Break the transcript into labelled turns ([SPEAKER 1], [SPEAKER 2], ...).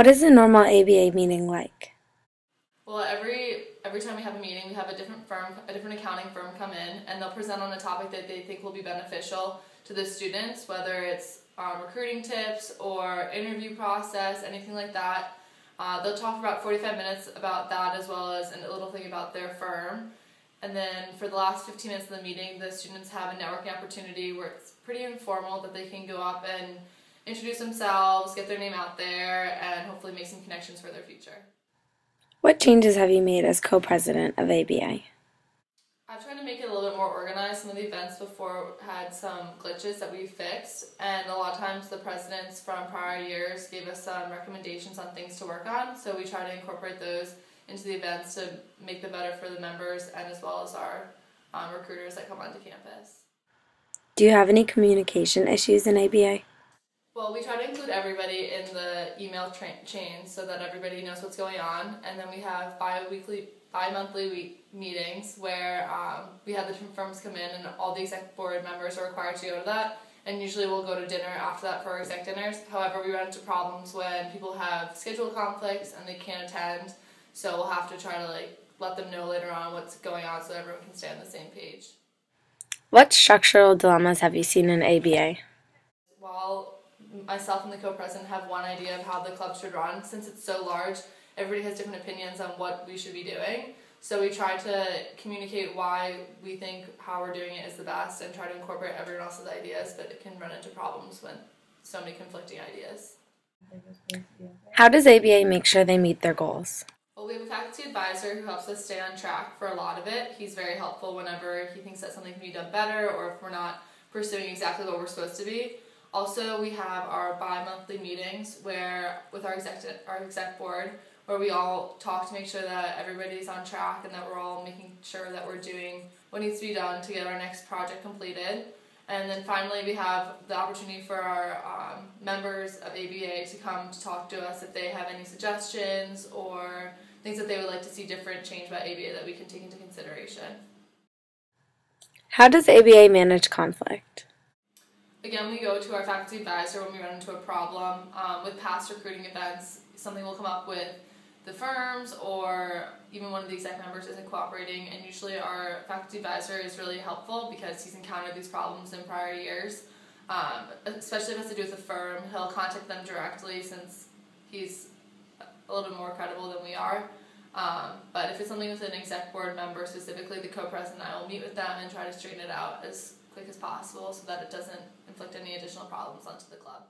[SPEAKER 1] What is a normal ABA meeting like?
[SPEAKER 2] Well, every time we have a meeting, we have a different accounting firm come in, and they'll present on a topic that they think will be beneficial to the students, whether it's recruiting tips or interview process, anything like that. They'll talk for about 45 minutes about that, as well as a little thing about their firm. And then for the last 15 minutes of the meeting, the students have a networking opportunity where it's pretty informal, that they can go up and introduce themselves, get their name out there, and hopefully make some connections for their future.
[SPEAKER 1] What changes have you made as co-president of ABA?
[SPEAKER 2] I've tried to make it a little bit more organized. Some of the events before had some glitches that we fixed, and a lot of times the presidents from prior years gave us some recommendations on things to work on, so we try to incorporate those into the events to make them better for the members and as well as our recruiters that come onto campus.
[SPEAKER 1] Do you have any communication issues in ABA?
[SPEAKER 2] Well, we try to include everybody in the email chain so that everybody knows what's going on, and then we have bi-monthly meetings where we have the different firms come in and all the exec board members are required to go to that, and usually we'll go to dinner after that for our exec dinners. However, we run into problems when people have schedule conflicts and they can't attend, so we'll have to try to let them know later on what's going on so everyone can stay on the same page.
[SPEAKER 1] What structural dilemmas have you seen in ABA?
[SPEAKER 2] While myself and the co-president have one idea of how the club should run, since it's so large, everybody has different opinions on what we should be doing. So we try to communicate why we think how we're doing it is the best and try to incorporate everyone else's ideas, but it can run into problems when so many conflicting ideas.
[SPEAKER 1] How does ABA make sure they meet their goals?
[SPEAKER 2] Well, we have a faculty advisor who helps us stay on track for a lot of it. He's very helpful whenever he thinks that something can be done better or if we're not pursuing exactly what we're supposed to be. Also, we have our bi-monthly meetings with our exec board, where we all talk to make sure that everybody's on track and that we're all making sure that we're doing what needs to be done to get our next project completed. And then finally, we have the opportunity for our members of ABA to come to talk to us if they have any suggestions or things that they would like to see different change about ABA that we can take into consideration.
[SPEAKER 1] How does ABA manage conflict?
[SPEAKER 2] Again, we go to our faculty advisor when we run into a problem. With past recruiting events, something will come up with the firms or even one of the exec members isn't cooperating, and usually our faculty advisor is really helpful because he's encountered these problems in prior years. Especially if it has to do with the firm, he'll contact them directly since he's a little bit more credible than we are. But if it's something with an exec board member, specifically the co-president, I will meet with them and try to straighten it out as quick as possible so that it doesn't inflict any additional problems onto the club.